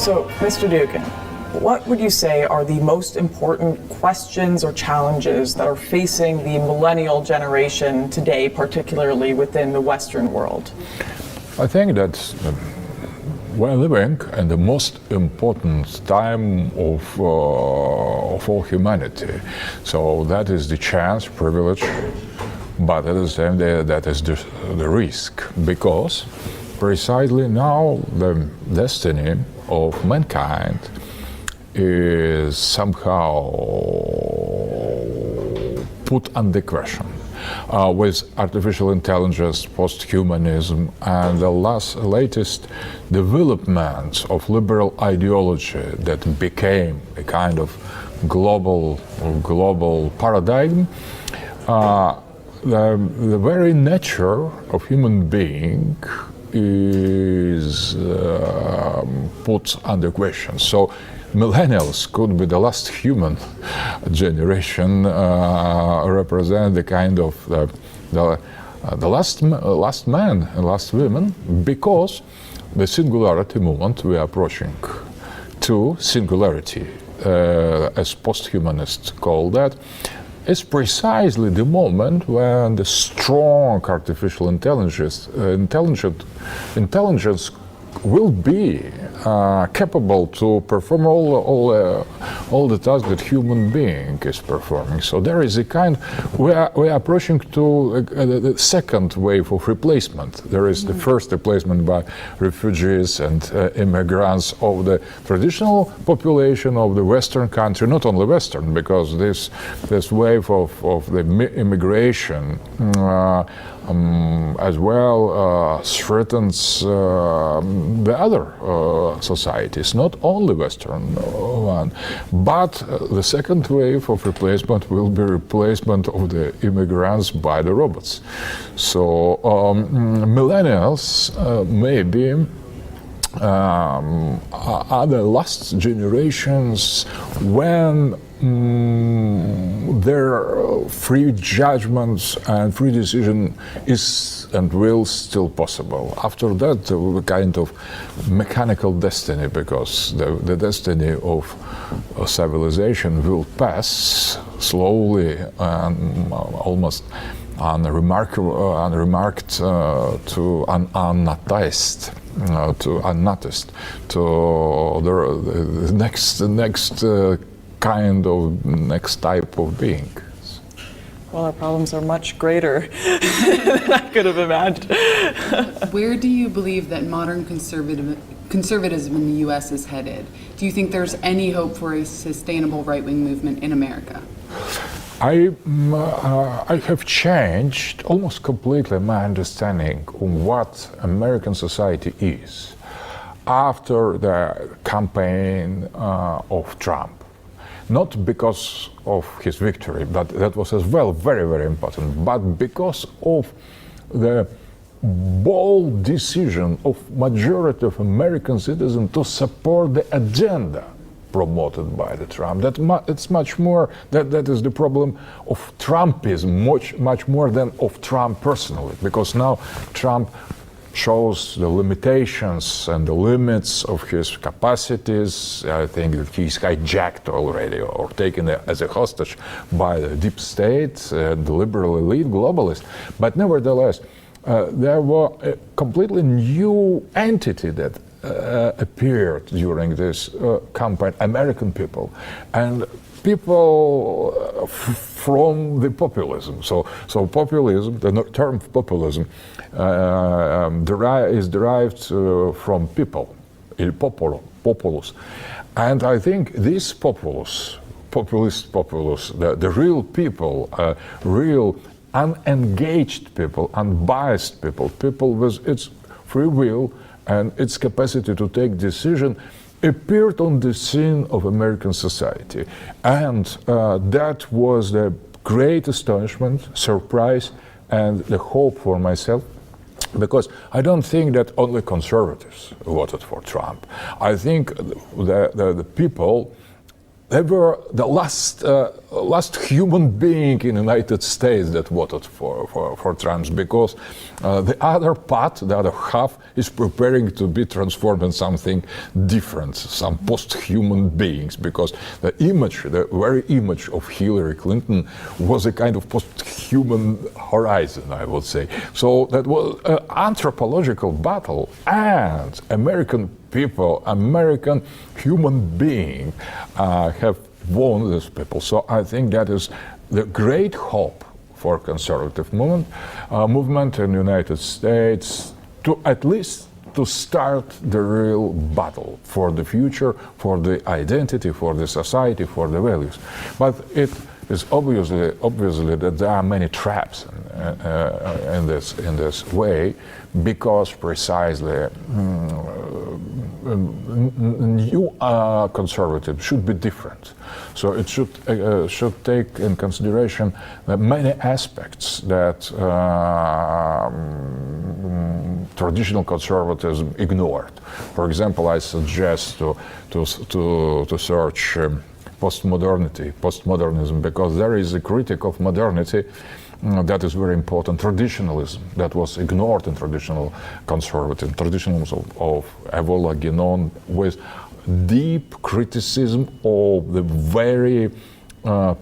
So, Mr. Dugin, what would you say are the most important questions or challenges that are facing the millennial generation today, particularly within the Western world? I think that we're living in the most important time of all humanity. So that is the chance, privilege, but at the same time that is the risk, because precisely now the destiny of mankind is somehow put under question with artificial intelligence, post-humanism, and the latest developments of liberal ideology that became a kind of global paradigm. The very nature of human being is put under question. So millennials could be the last human generation, represent the kind of the last man and last women, because the singularity movement we are approaching to singularity, as post-humanists call that, is precisely the moment when the strong artificial intelligence will be capable to perform all the tasks that human being is performing. So there is a kind, we are approaching to the second wave of replacement. There is the first replacement by refugees and immigrants of the traditional population of the Western country, not only Western, because this wave of the immigration as well threatens the other societies, not only Western one. But the second wave of replacement will be replacement of the immigrants by the robots. So millennials maybe are the last generations when their free judgments and free decision is and will still possible. After that, a kind of mechanical destiny, because the destiny of civilization will pass slowly and almost unremarked to unnoticed. Unnoticed to the next kind of next type of being. Well, our problems are much greater than I could have imagined. Where do you believe that modern conservatism in the U.S. is headed? Do you think there's any hope for a sustainable right-wing movement in America? I have changed almost completely my understanding of what American society is after the campaign of Trump. Not because of his victory, but that was as well very, very important, but because of the bold decision of majority of American citizens to support the agenda promoted by the Trump. It's much more, that is the problem of Trumpism, much more than of Trump personally, because now Trump shows the limitations and the limits of his capacities. I think that he's hijacked already or taken as a hostage by the deep state, the liberal elite, globalists. But nevertheless, there was a completely new entity that appeared during this campaign, American people. And people from the populism. So populism, the term populism, is derived from people, il populus. And I think this populus, the real people, real unengaged people, unbiased people with its free will and its capacity to take decision, appeared on the scene of American society. And that was the great astonishment, surprise, and the hope for myself, because I don't think that only conservatives voted for Trump. I think the people they were the last human being in the United States that voted for Trump, because the other part, the other half, is preparing to be transformed in something different, some post-human beings, because the image, the very image of Hillary Clinton was a kind of post-human horizon, I would say. So that was an anthropological battle, and American people, American human being have won these people. So I think that is the great hope for conservative movement in the United States, to at least to start the real battle for the future, for the identity, for the society, for the values. But it is obviously that there are many traps in this way, because precisely new conservative should be different. So it should take in consideration many aspects that traditional conservatism ignored. For example, I suggest to search postmodernism, because there is a critic of modernity that is very important. Traditionalism that was ignored in traditional conservatism, traditionalism of Evola Guénon, with deep criticism of the very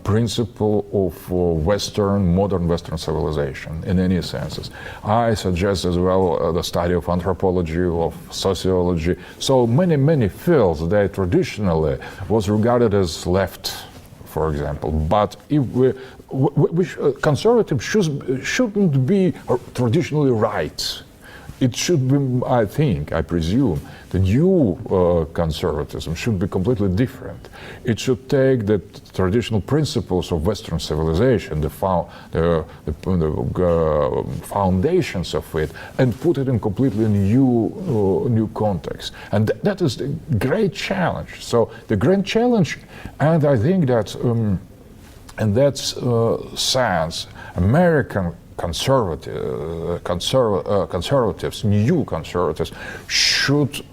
principle of modern Western civilization in any senses. I suggest as well the study of anthropology, of sociology. So many fields that traditionally was regarded as left, for example. But if conservative shouldn't be traditionally right. It should be, I presume, the new conservatism should be completely different. It should take the traditional principles of Western civilization, the foundations of it, and put it in completely new context. And that is the great challenge. So the great challenge, and I think that in that sense, American conservatives, new conservatives, should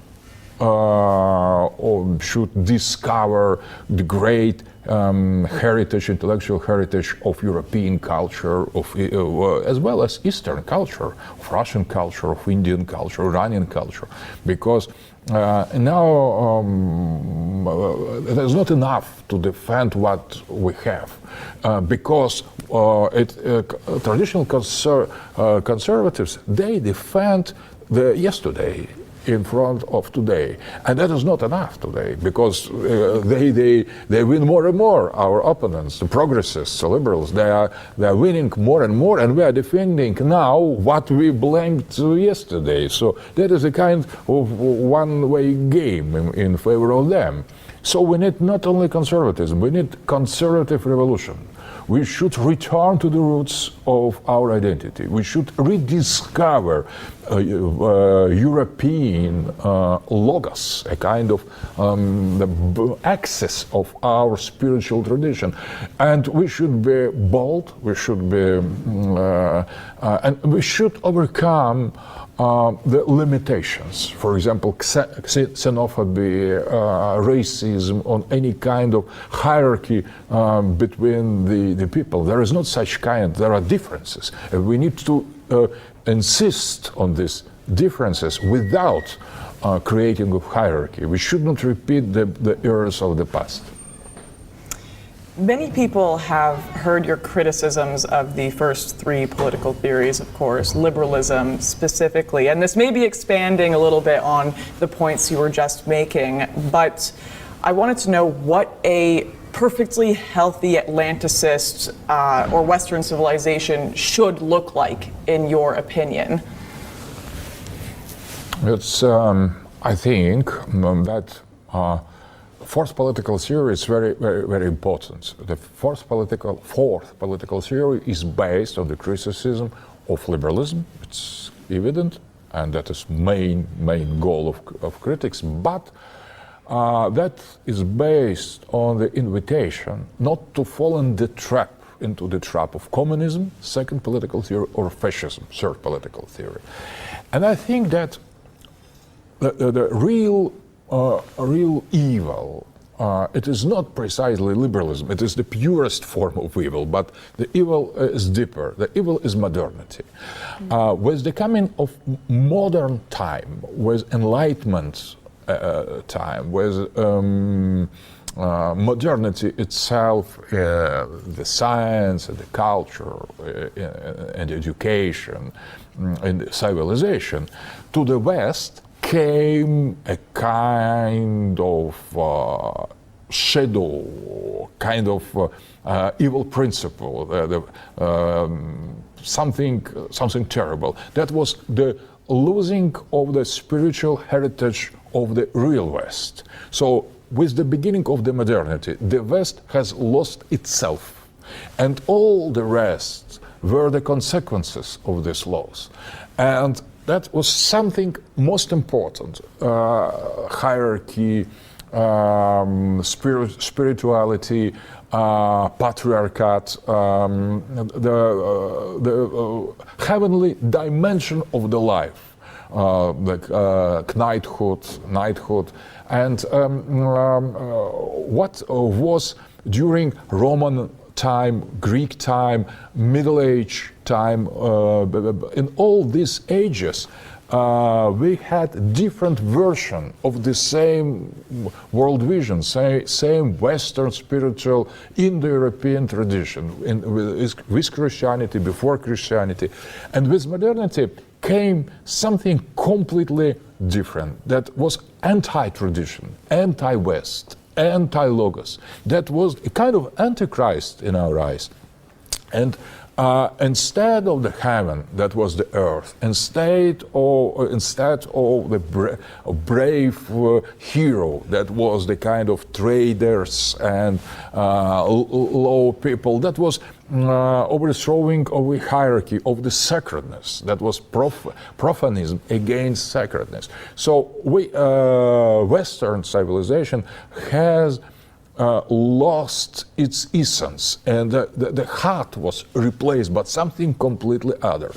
discover the great heritage, intellectual heritage of European culture, as well as Eastern culture, of Russian culture, of Indian culture, Iranian culture, because now there's not enough to defend what we have, because traditional conservatives, they defend the yesterday in front of today, and that is not enough today, because they win more and more. Our opponents, the progressists, the liberals, they are winning more and more, and we are defending now what we blamed yesterday. So that is a kind of one-way game in favor of them. So we need not only conservatism, we need conservative revolution. We should return to the roots of our identity. We should rediscover European logos, a kind of the access of our spiritual tradition. And we should be bold, we should be, and we should overcome the limitations. For example, xenophobia, racism, on any kind of hierarchy between the people. There is not such kind, there are differences. We need to insist on these differences without creating a hierarchy. We should not repeat the errors of the past. Many people have heard your criticisms of the first three political theories, of course, liberalism specifically, and this may be expanding a little bit on the points you were just making, but I wanted to know what a perfectly healthy Atlanticist or Western civilization should look like, in your opinion. It's, I think that fourth political theory is very important. The fourth political theory is based on the criticism of liberalism. It's evident, and that is main goal of critics. But that is based on the invitation not to fall into the trap of communism, second political theory, or fascism, third political theory. And I think that the real evil it is not precisely liberalism, it is the purest form of evil, but the evil is deeper. The evil is modernity. With the coming of modern time, with Enlightenment time, with modernity itself, the science and the culture and education and civilization, to the West came a kind of shadow, kind of evil principle, something terrible. That was the losing of the spiritual heritage of the real West. So with the beginning of the modernity, the West has lost itself, and all the rest were the consequences of this loss. And that was something most important: hierarchy, spirituality, patriarchate, the heavenly dimension of the life, like knighthood, and what was during Roman time, Greek time, Middle Age time, in all these ages, we had different version of the same world vision, same Western spiritual Indo-European tradition, with Christianity, before Christianity, and with modernity came something completely different that was anti-tradition, anti-West, anti-logos. That was a kind of antichrist in our eyes. And instead of the heaven, that was the earth. Instead of the brave hero, that was the kind of traders and low people, that was overthrowing of the hierarchy, of the sacredness. That was profanism against sacredness. So Western civilization has lost its essence, and the heart was replaced by something completely other.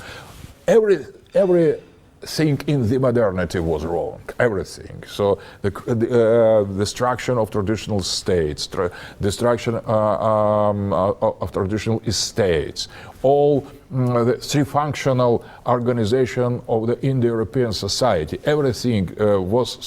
Everything in the modernity was wrong. Everything. So the destruction of traditional states, destruction of traditional estates, all the three-functional organization of the Indo-European society, everything was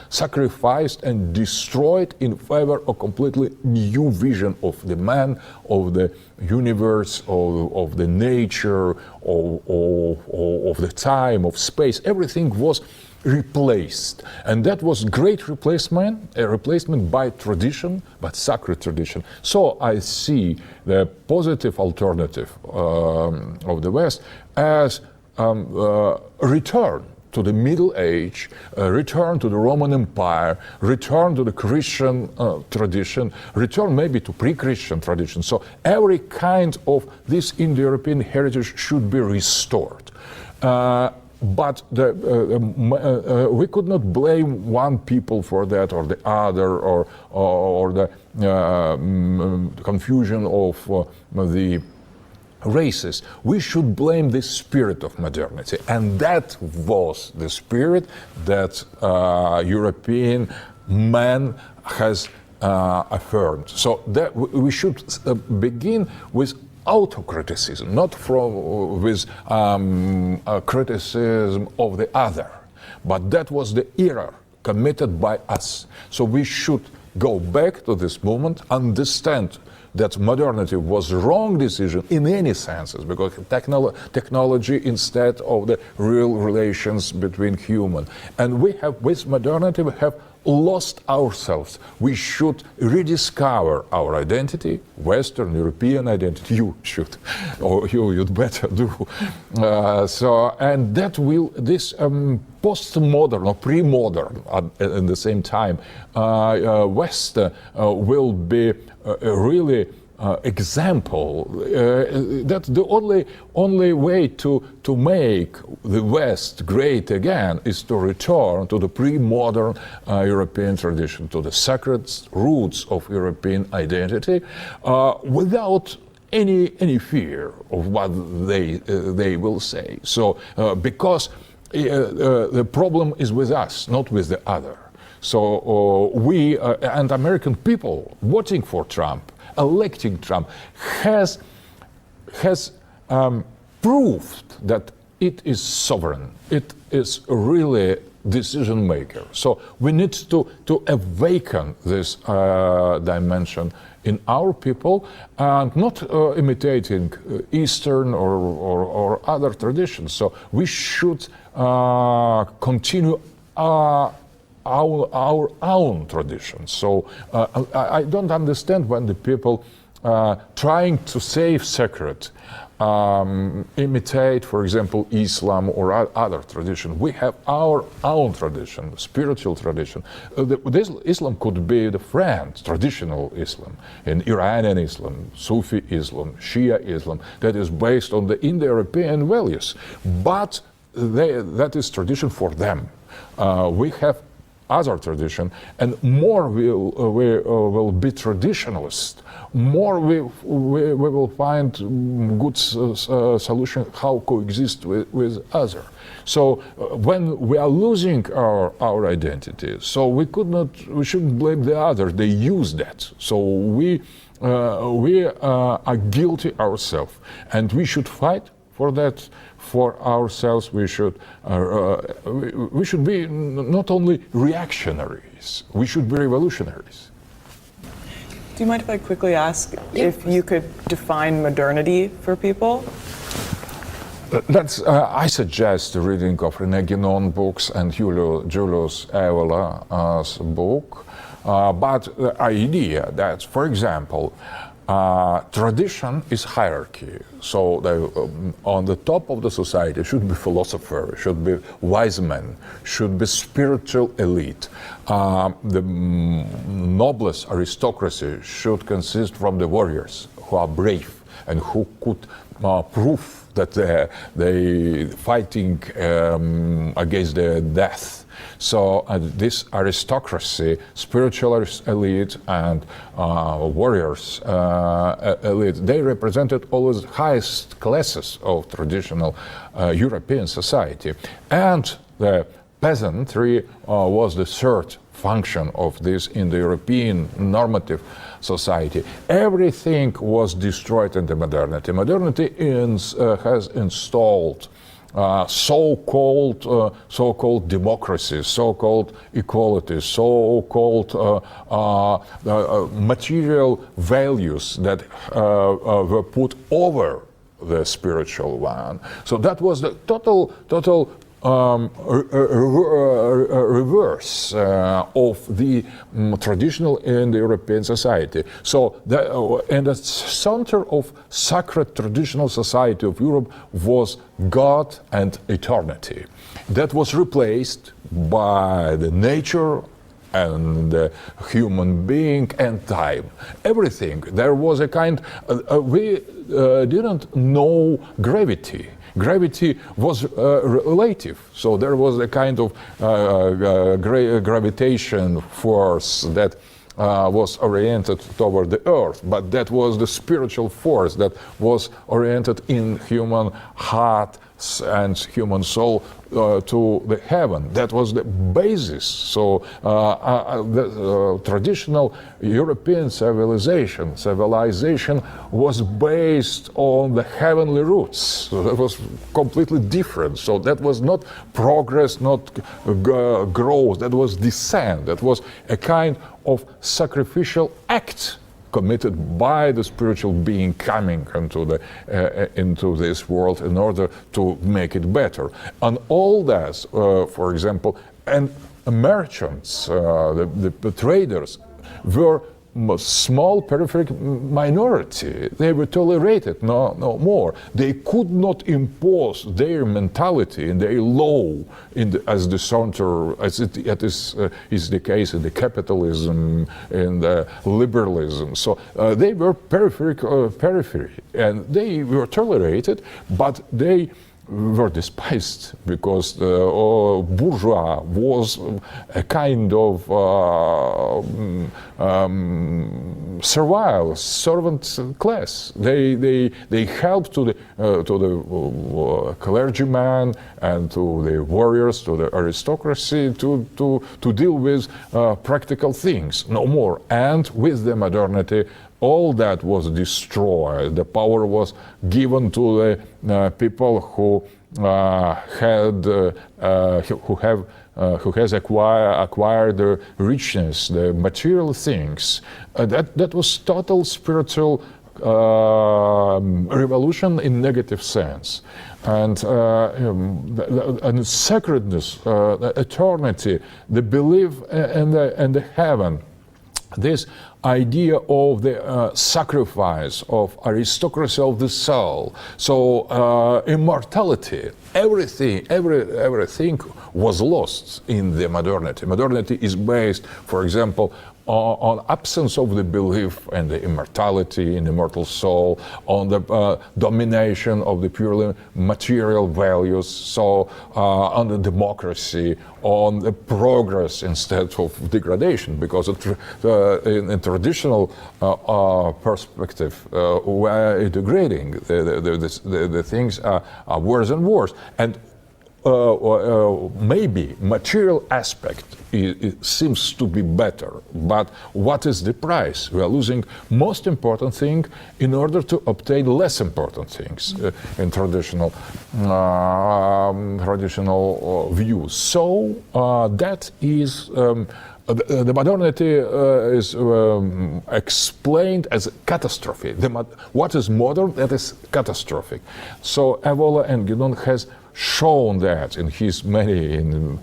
sacrificed and destroyed in favor of completely new vision of the man, of the universe, of the nature, of the time, of space. Everything was replaced, and that was great replacement, a replacement by tradition, by sacred tradition. So I see the positive alternative of the West as a return to the Middle Age, return to the Roman Empire, return to the Christian tradition, return maybe to pre-Christian tradition. So every kind of this Indo-European heritage should be restored. But we could not blame one people for that or the other, or the confusion of the races. We should blame the spirit of modernity, and that was the spirit that European man has affirmed. So that we should begin with autocriticism, not with criticism of the other, but that was the error committed by us. So we should go back to this moment, understand that modernity was wrong decision in any senses, because technology instead of the real relations between human. And we have, with modernity, we have lost ourselves. We should rediscover our identity, Western European identity. You should, or you'd better do. And that will, this postmodern or pre-modern at the same time, West will be really example. That's the only way to make the West great again is to return to the pre-modern European tradition, to the sacred roots of European identity, without any fear of what they will say. So because the problem is with us, not with the other. So we and American people voting for Trump, electing Trump, has proved that it is sovereign. It is really decision maker. So we need to awaken this dimension in our people and not imitating Eastern or other traditions. So we should continue our own traditions. So I don't understand when the people trying to save sacred imitate, for example, Islam or other tradition. We have our own tradition, spiritual tradition. This Islam could be the friend, traditional Islam, in Iranian Islam, Sufi Islam, Shia Islam, that is based on the Indo-European values. But that is tradition for them. We have other tradition, and more we will be traditionalist. More we will find good solution how coexist with other. So when we are losing our identity, so we shouldn't blame the other. They use that. So we are guilty ourselves, and we should fight for that. For ourselves, we should be not only reactionaries, we should be revolutionaries. Do you mind if I quickly ask if you could define modernity for people? I suggest the reading of René Guénon books and Julius Evola's book. But the idea that, for example, tradition is hierarchy. So on the top of the society should be philosopher, should be wise men, should be spiritual elite. The noblest aristocracy should consist from the warriors who are brave and who could prove that they fighting against the death. So this aristocracy, spiritual elite and warriors elite, they represented always the highest classes of traditional European society. And the peasantry was the third function of this in the European normative society. Everything was destroyed in the modernity. Modernity has installed so-called democracy, so-called equality, so-called material values that were put over the spiritual one. So that was the total reverse of the traditional in the European society. So and the center of sacred traditional society of Europe was God and eternity. That was replaced by the nature and the human being and time. Everything. There was a kind, we didn't know gravity. Gravity was relative, so there was a kind of gravitation force that was oriented toward the earth, but that was the spiritual force that was oriented in human heart and human soul to the heaven. That was the basis. So the traditional European civilization was based on the heavenly roots. So that was completely different. So that was not progress, not growth. That was descent. That was a kind of sacrificial act committed by the spiritual being coming into this world in order to make it better. And all that, for example, and merchants, the traders, were small peripheral minority. They were tolerated, no more. They could not impose their mentality and their law as the center, as it is the case in the capitalism, in the liberalism. So they were periphery, and they were tolerated, but they were despised because the bourgeois was a kind of servile servant class. They helped to the clergyman and to the warriors, to the aristocracy, to deal with practical things, no more. And with the modernity, all that was destroyed. The power was given to the people who has acquired the richness, the material things. That was total spiritual revolution in negative sense. And sacredness, eternity, the belief in the heaven, this idea of the sacrifice of aristocracy of the soul, so immortality, everything was lost in the modernity. Modernity is based, for example, on absence of the belief in the immortality, in the immortal soul, on the domination of the purely material values, so on the democracy, on the progress instead of degradation, because in a traditional perspective, we are degrading. The things are worse and worse. And maybe material aspect it seems to be better, but what is the price? We are losing most important thing in order to obtain less important things in traditional views. So that is the modernity is explained as a catastrophe. What is modern? That is catastrophic. So Evola and Guidon has shown that in his in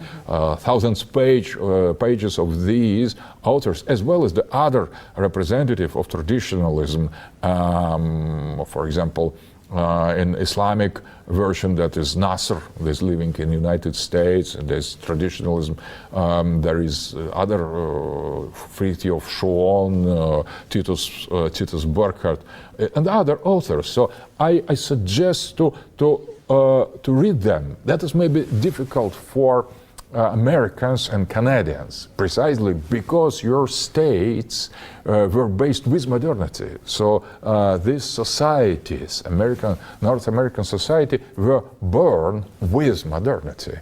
thousands pages of these authors, as well as the other representative of traditionalism, for example, in Islamic version, that is Nasr, is living in United States, and there's traditionalism. There is other Fritjof Schoon, Titus Burkhardt, and other authors. So I suggest to read them. That is maybe difficult for Americans and Canadians, precisely because your states were based with modernity. So these societies, North American society, were born with modernity.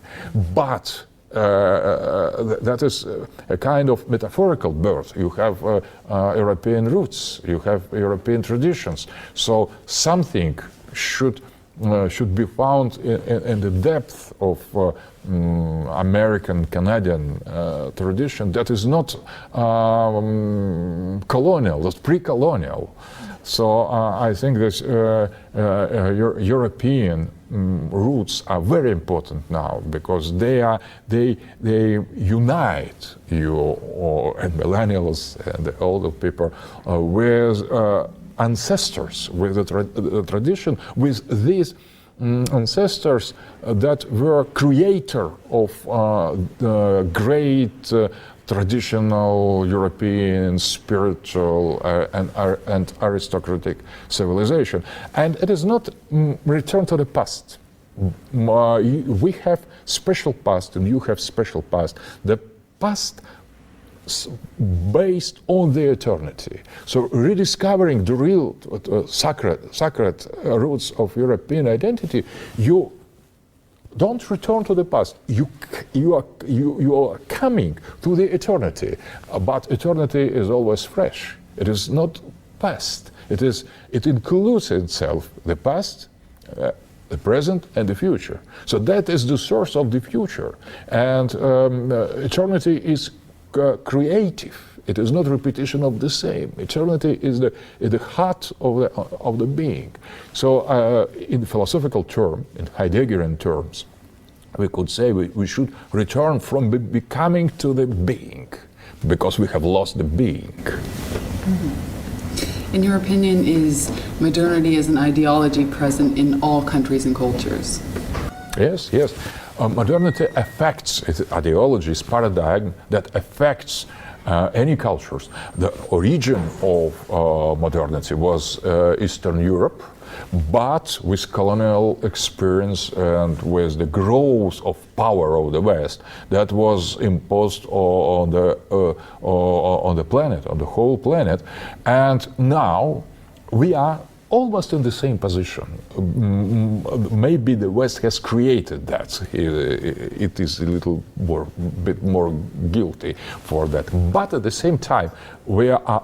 But that is a kind of metaphorical birth. You have European roots, you have European traditions. So something should be found in the depth of American, Canadian tradition that is not colonial, that's pre-colonial. So I think that European roots are very important now, because they unite you and millennials and the older people with ancestors, with the tradition, with these ancestors that were creator of the great traditional European spiritual and aristocratic civilization. And it is not return to the past. We have special past and you have special past. The past based on the eternity. So rediscovering the real sacred roots of European identity, you don't return to the past. You are coming to the eternity, but eternity is always fresh. It is not past. It includes in itself the past, the present, and the future. So that is the source of the future, and eternity is creative. It is not repetition of the same. Eternity is the heart of the being. So in philosophical term, in Heideggerian terms, we could say we should return from becoming to the being, because we have lost the being. Mm-hmm. In your opinion, is modernity as an ideology present in all countries and cultures? Yes, yes. Modernity affects, ideology is paradigm that affects any cultures. The origin of modernity was Eastern Europe, but with colonial experience and with the growth of power of the West, that was imposed on the planet, on the whole planet, and now we are almost in the same position. Maybe the West has created that. It is a bit more guilty for that. But at the same time, we are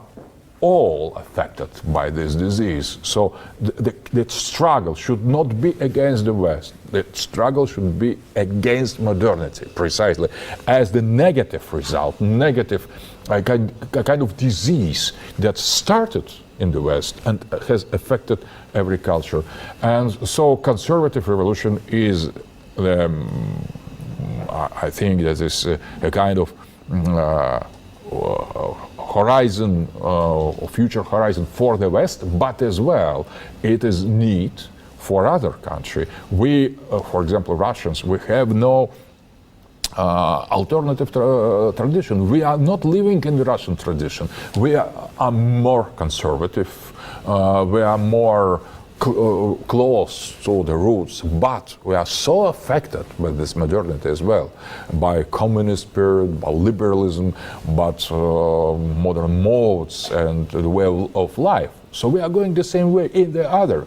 all affected by this disease. So the struggle should not be against the West. The struggle should be against modernity, precisely, as the negative result, a kind of disease that started in the West and has affected every culture. And so conservative revolution is, I think that is a kind of horizon, future horizon for the West, but as well it is need for other countries. We, for example, Russians, we have no alternative tradition. We are not living in the Russian tradition. We are more conservative. We are more close to the roots, but we are so affected by this modernity as well, by communist period, by liberalism, but modern modes and the way of life. So we are going the same way in the other.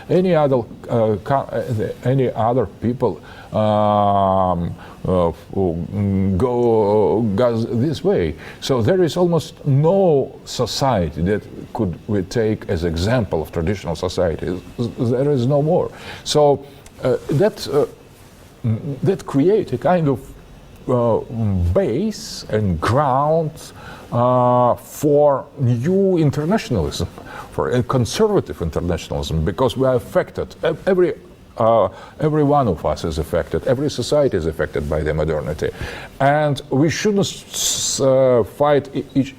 Any other people goes this way. So there is almost no society that could we take as example of traditional society. There is no more. So that creates a kind of base and ground for new internationalism, for a conservative internationalism, because we are affected. Every one of us is affected. Every society is affected by the modernity, and we shouldn't fight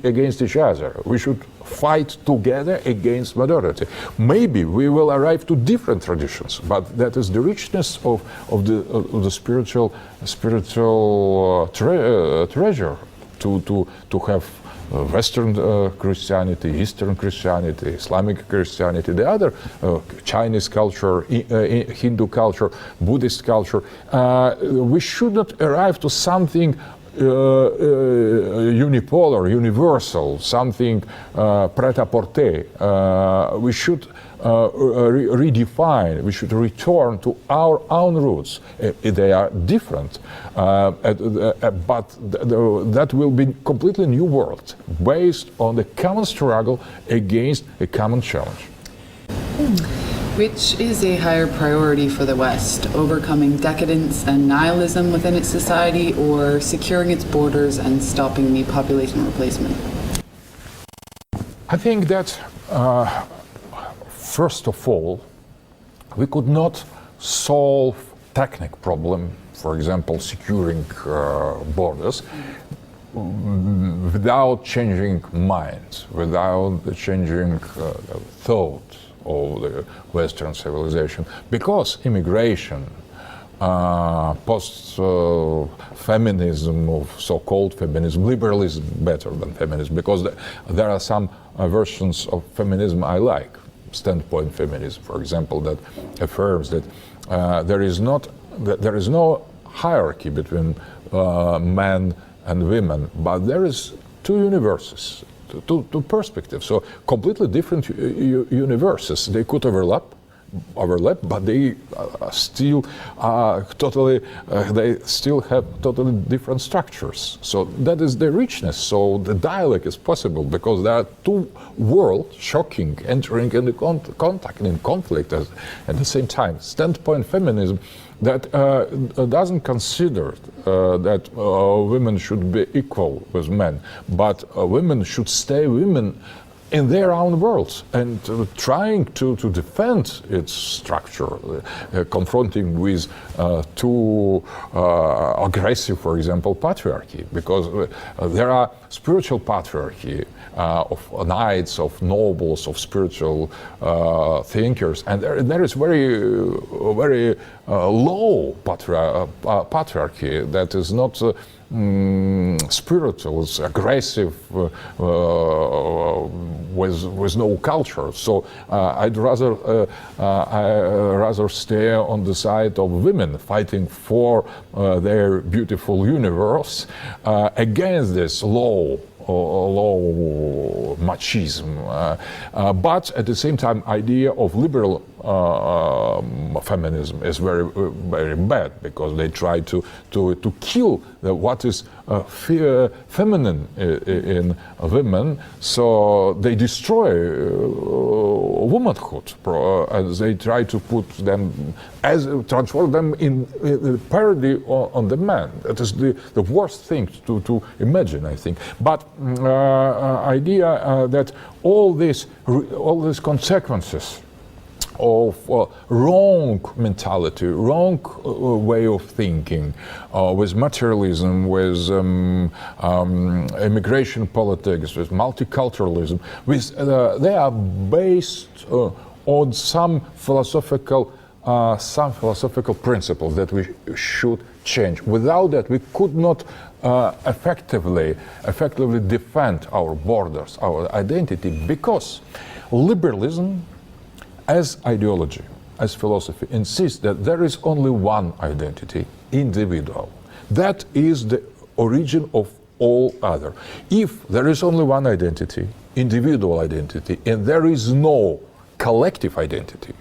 against each other. We should fight together against modernity. Maybe we will arrive to different traditions, but that is the richness of the spiritual treasure to have Western Christianity, Eastern Christianity, Islamic Christianity, the other Chinese culture, Hindu culture, Buddhist culture. We should not arrive to something unipolar, universal, something prêt-à-porter. We should redefine, we should return to our own roots. They are different, but that will be completely new world based on the common struggle against a common challenge. Which is a higher priority for the West, overcoming decadence and nihilism within its society, or securing its borders and stopping the population replacement? I think that first of all, we could not solve technical problem, for example, securing borders, without changing minds, without changing thought of the Western civilization, because immigration, post-feminism, of so-called feminism, liberalism better than feminism, because there are some versions of feminism I like. Standpoint feminism, for example, that affirms that there is no hierarchy between men and women, but there is two universes, two perspectives. So completely different universes. They could overlap, but they still they still have totally different structures. So that is the richness. So the dialogue is possible because there are two worlds shocking, entering into contact and in conflict at the same time. Standpoint feminism that doesn't consider that women should be equal with men, but women should stay women in their own worlds and trying to defend its structure, confronting with too aggressive, for example, patriarchy, because there are spiritual patriarchy of knights, of nobles, of spiritual thinkers, and there is very low patriarchy that is not spiritual, it's aggressive, with no culture. So I'd rather stay on the side of women fighting for their beautiful universe against this low machism, but at the same time, idea of liberal feminism is very bad, because they try to kill what is feminine in women. So they destroy womanhood, and they try to put them transform them in parody on the man. That is the worst thing to imagine, I think. But idea that all these consequences of wrong mentality, wrong way of thinking, with materialism, with immigration politics, with multiculturalism, they are based on some philosophical principles that we should change. Without that, we could not effectively defend our borders, our identity, because liberalism as ideology, as philosophy, insists that there is only one identity, individual. That is the origin of all other. If there is only one identity, individual identity, and there is no collective identity,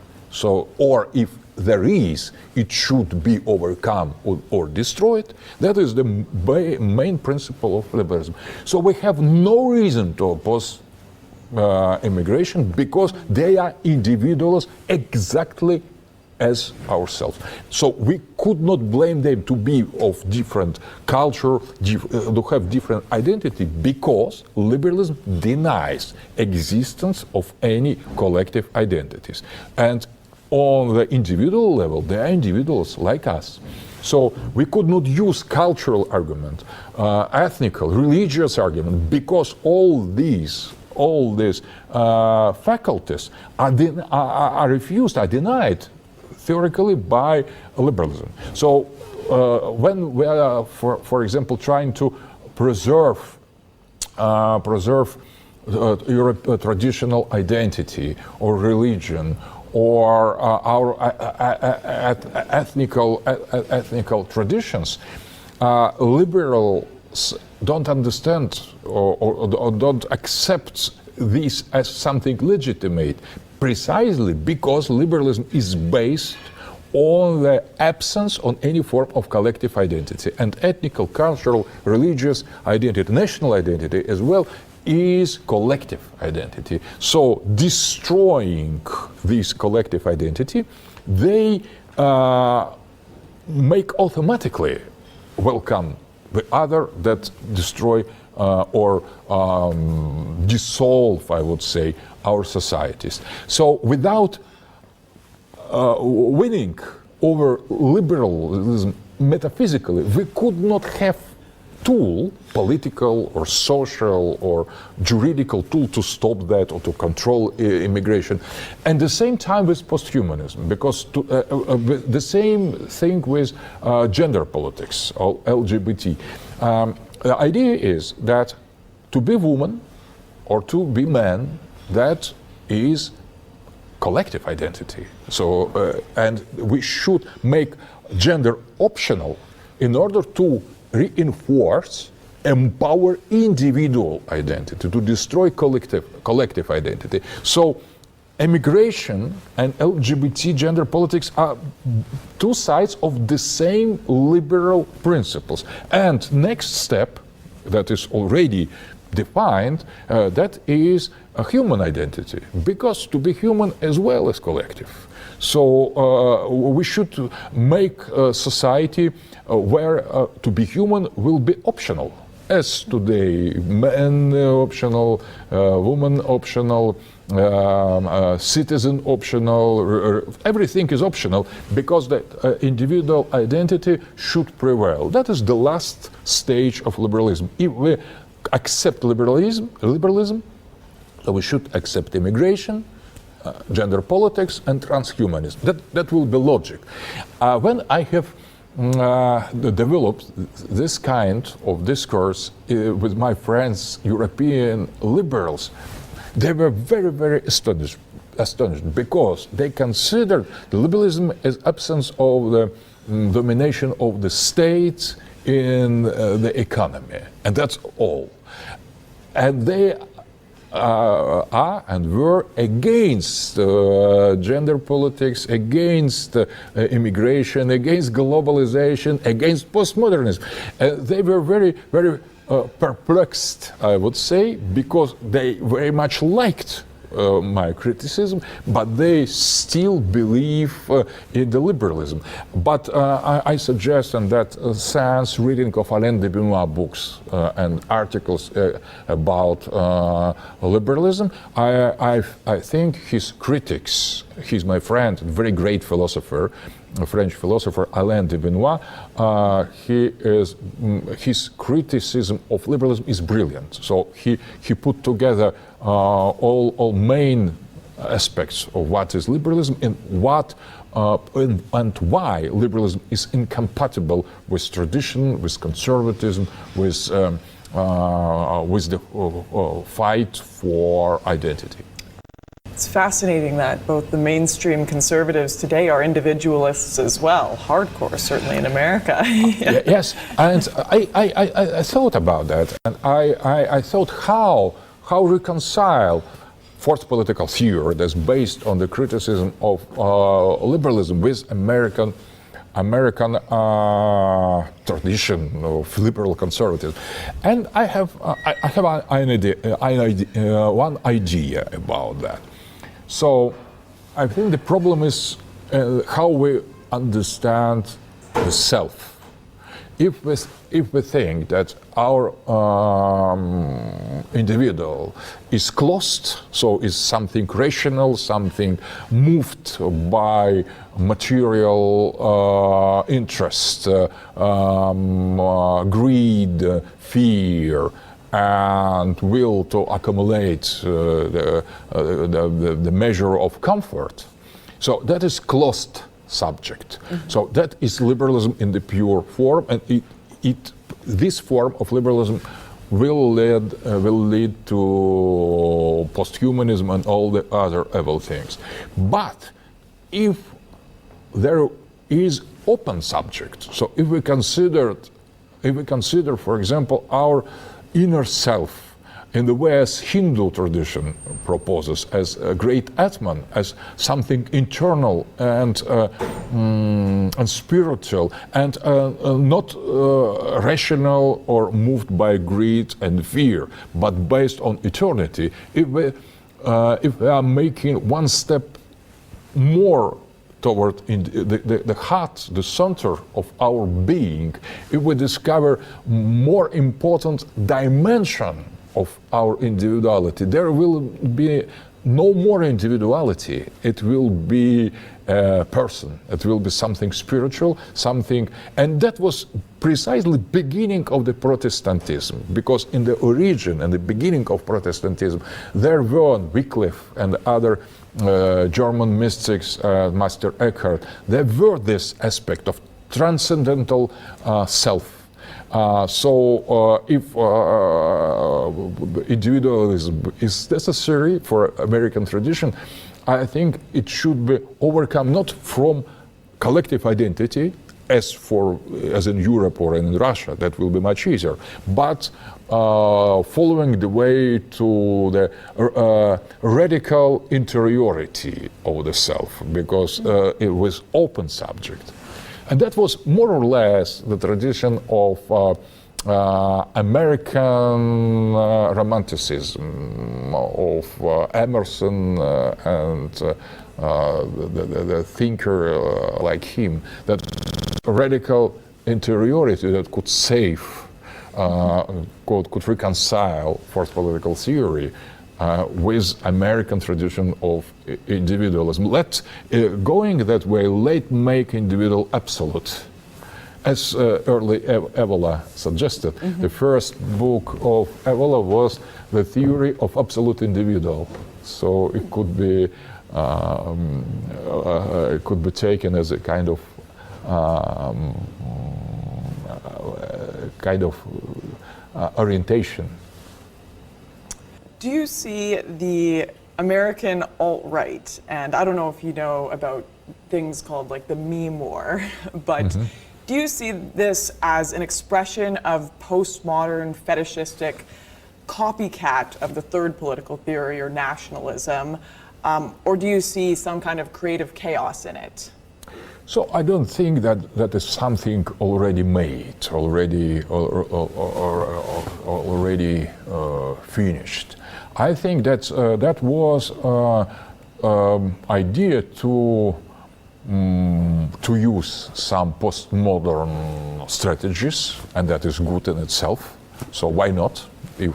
or if there is, it should be overcome or destroyed. That is the main principle of liberalism. So we have no reason to oppose immigration, because they are individuals exactly as ourselves. So we could not blame them to be of different culture, to have different identity, because liberalism denies existence of any collective identities. And on the individual level, they are individuals like us. So we could not use cultural argument, ethnical, religious argument, because all these faculties are refused, are denied theoretically by liberalism. So when we are, for example, trying to preserve Europe traditional identity or religion, or our ethnical traditions, liberals don't understand or don't accept this as something legitimate, precisely because liberalism is based on the absence on any form of collective identity, and ethnical, cultural, religious identity, national identity as well, is collective identity. So destroying this collective identity, they make automatically welcome the other that destroy or dissolve, I would say, our societies. So without winning over liberalism metaphysically, we could not have tool, political or social or juridical tool, to stop that or to control immigration. And the same time with posthumanism, because the same thing with gender politics or LGBT. The idea is that to be woman or to be man, that is collective identity. So, and we should make gender optional in order to reinforce, empower individual identity, to destroy collective identity. So immigration and LGBT gender politics are two sides of the same liberal principles. And next step that is already defined, that is a human identity, because to be human as well as collective. So we should make a society where to be human will be optional, as today man optional, woman optional, citizen optional, everything is optional, because the individual identity should prevail. That is the last stage of liberalism. If we accept liberalism, we should accept immigration, gender politics, and transhumanism. That will be logic. When I have developed this kind of discourse with my friends, European liberals, they were very, very astonished because they considered the liberalism as absence of the domination of the state in the economy, and that's all. And they are and were against gender politics, against immigration, against globalization, against postmodernism. They were very, very perplexed, I would say, because they very much liked my criticism, but they still believe in the liberalism. But I suggest in that sense reading of Alain de Benoit books and articles about liberalism. I think his critics, he's my friend, very great philosopher, a French philosopher, Alain de Benoit, his criticism of liberalism is brilliant. So he put together all main aspects of what is liberalism and what and why liberalism is incompatible with tradition, with conservatism, with the fight for identity. It's fascinating that both the mainstream conservatives today are individualists as well, hardcore certainly in America. Yes, and I thought about that, and I thought how reconcile fourth political theory that's based on the criticism of liberalism with American tradition of liberal conservatism. And I have one idea about that. So I think the problem is how we understand the self. If we think that our individual is closed, so is something rational, something moved by material interest, greed, fear, and will to accumulate the measure of comfort. So that is closed subject. Mm-hmm. So that is liberalism in the pure form, and this form of liberalism will lead to posthumanism and all the other evil things. But if there is open subject, so if we consider, for example, our inner self in the way as Hindu tradition proposes, as a great Atman, as something internal and spiritual, and not rational or moved by greed and fear, but based on eternity. If we are making one step more toward the heart, the center of our being, if we discover more important dimension of our individuality, there will be no more individuality. It will be a person. It will be something spiritual, something, and that was precisely beginning of the Protestantism, because in the origin and the beginning of Protestantism, there were Wycliffe and other German mystics, Master Eckhart, there were this aspect of transcendental self. If individualism is necessary for American tradition, I think it should be overcome not from collective identity, as in Europe or in Russia, that will be much easier, but following the way to the radical interiority of the self, because it was open subject. And that was more or less the tradition of American romanticism, of Emerson and the thinker like him, that radical interiority that could save, could reconcile fourth political theory with American tradition of individualism. Going that way, let make individual absolute. as early Evola suggested, the first book of Evola was The Theory of Absolute Individual. So it could be taken as a kind of orientation. Do you see the American alt-right, and I don't know if you know about things called like the meme war, but do you see this as an expression of postmodern fetishistic copycat of the third political theory or nationalism, or do you see some kind of creative chaos in it? So I don't think that that is something already made, already finished. I think that that was idea to use some postmodern strategies, and that is good in itself. So why not? If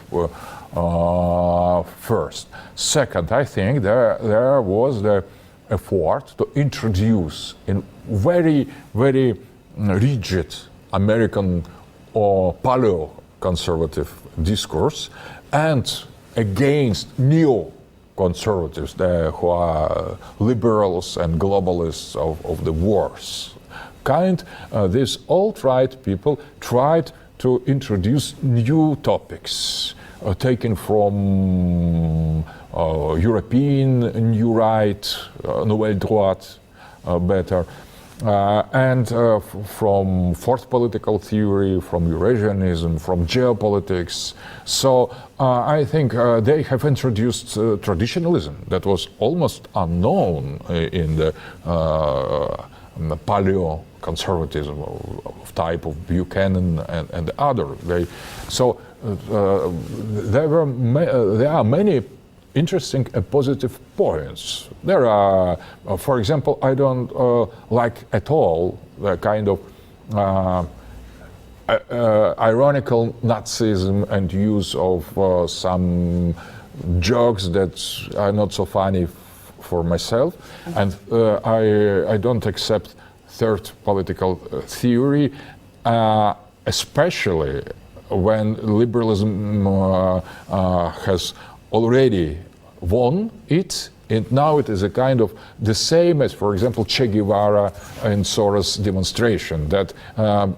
first, second, I think there was the effort to introduce in very rigid American or paleo-conservative discourse and against neo-conservatives who are liberals and globalists of the wars kind. These alt-right people tried to introduce new topics taken from European New Right, Nouvelle Droite, better, and from fourth political theory, from Eurasianism, from geopolitics. So I think they have introduced traditionalism that was almost unknown in the paleo-conservatism of type of Buchanan and other. So there are many interesting and positive points. There are, for example, I don't like at all the kind of ironical Nazism and use of some jokes that are not so funny for myself, and I don't accept third political theory, especially when liberalism has already won it, and now it is a kind of the same as, for example, Che Guevara and Soros demonstration, that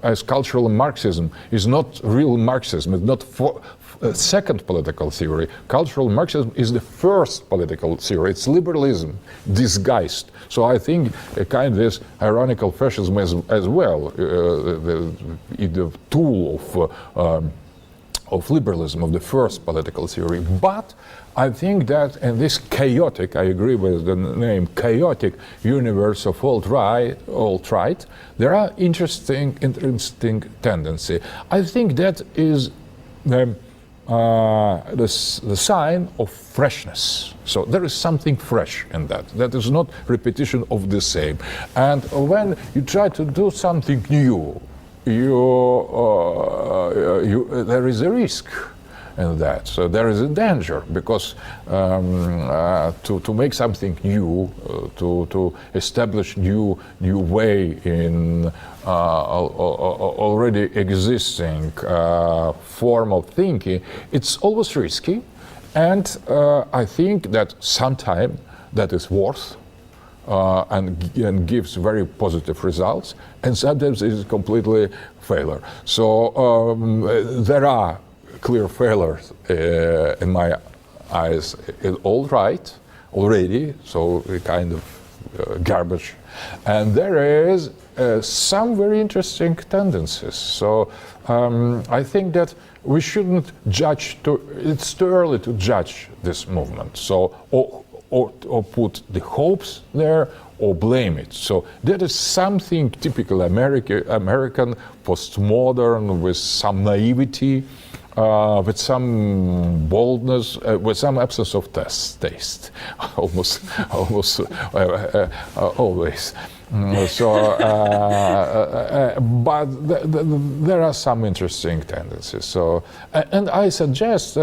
as cultural Marxism is not real Marxism, it's not second political theory. Cultural Marxism is the first political theory. It's liberalism disguised. So I think a kind of this ironical fascism as well, the tool of liberalism, of the first political theory. But I think that in this chaotic, I agree with the name, chaotic universe of alt-right, there are interesting tendency. I think that is the sign of freshness. So there is something fresh in that. That is not repetition of the same. And when you try to do something new, there is a risk in that. So there is a danger, because to make something new, to establish new way in already existing form of thinking, it's always risky, and I think that sometime that is worth and gives very positive results, and sometimes it is completely failure. So there are clear failures in my eyes in alt-right already, so a kind of garbage, and there is some very interesting tendencies. So I think that we shouldn't judge, it's too early to judge this movement, so or put the hopes there or blame it. So that is something typically American, postmodern, with some naivety, with some boldness, with some absence of taste, almost always. But there are some interesting tendencies. So, and I suggest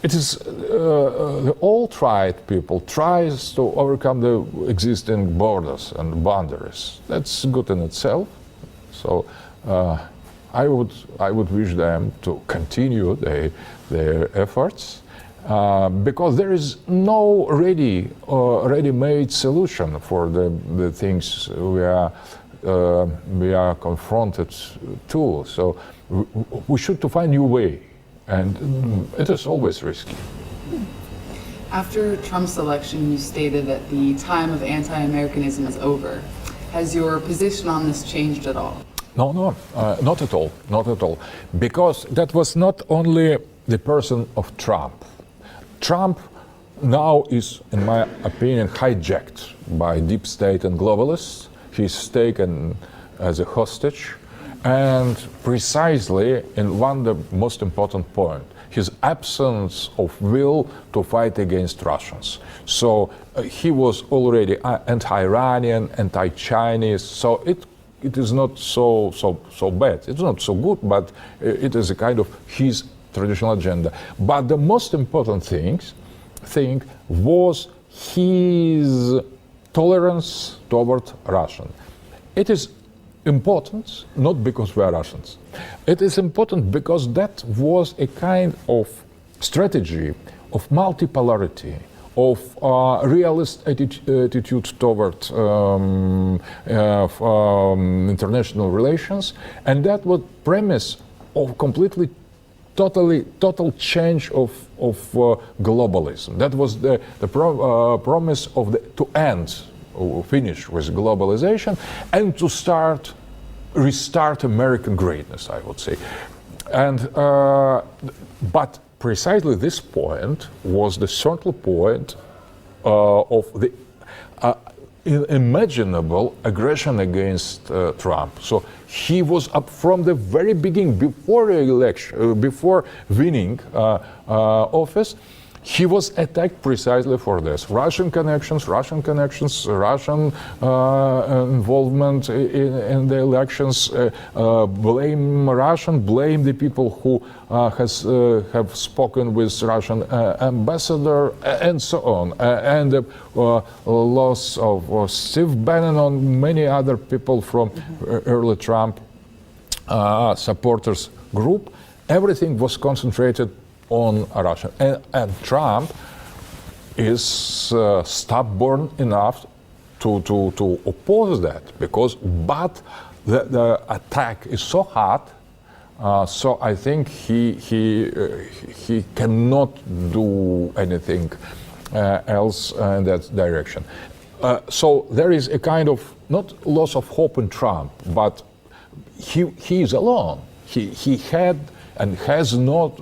it is the alt-right people tries to overcome the existing borders and boundaries. That's good in itself. So I would wish them to continue their efforts because there is no ready-made solution for the things we are confronted to. So we should to find new way. And it is always risky. After Trump's election, you stated that the time of anti-Americanism is over. Has your position on this changed at all? No, not at all, not at all. Because that was not only the person of Trump. Trump now is, in my opinion, hijacked by deep state and globalists. He's taken as a hostage. And precisely in one of the most important point, his absence of will to fight against Russians. So he was already anti-Iranian, anti-Chinese. So it is not so bad. It's not so good, but it is a kind of his traditional agenda. But the most important thing was his tolerance toward Russian. It is important not because we are Russians. It is important because that was a kind of strategy of multipolarity, of realist attitude toward international relations, and that was premise of total change of globalism. That was the promise of to finish with globalization and to restart American greatness, I would say. And but precisely this point was the central point of the unimaginable aggression against Trump. So he was up from the very beginning, before the election, before winning office. He was attacked precisely for this. Russian connections, Russian involvement in the elections, blame the people who have spoken with Russian ambassador, and so on. And the loss of Steve Bannon and many other people from early Trump supporters group. Everything was concentrated on Russia, and Trump is stubborn enough to oppose that but the attack is so hard, so I think he cannot do anything else in that direction. So there is a kind of not loss of hope in Trump, but he is alone. He had and has not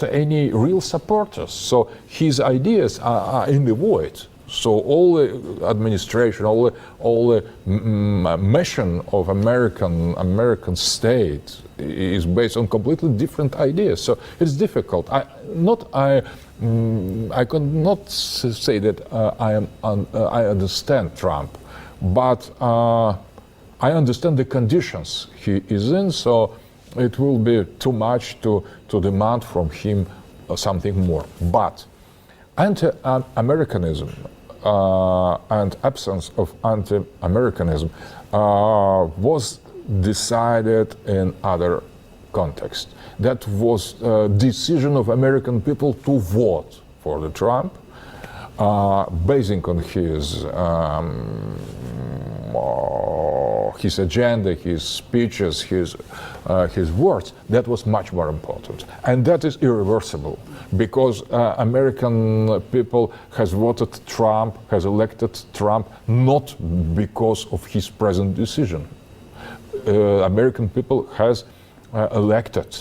any real supporters. So his ideas are in the void. So all the administration, all the mission of American state is based on completely different ideas. So it's difficult. I cannot say that I understand Trump, but I understand the conditions he is in. So it will be too much to demand from him something more. But anti-Americanism and absence of anti-Americanism was decided in other context. That was a decision of American people to vote for the Trump, basing on his agenda, his speeches, his words. That was much more important, and that is irreversible because American people has voted Trump, has elected Trump, not because of his present decision. American people has elected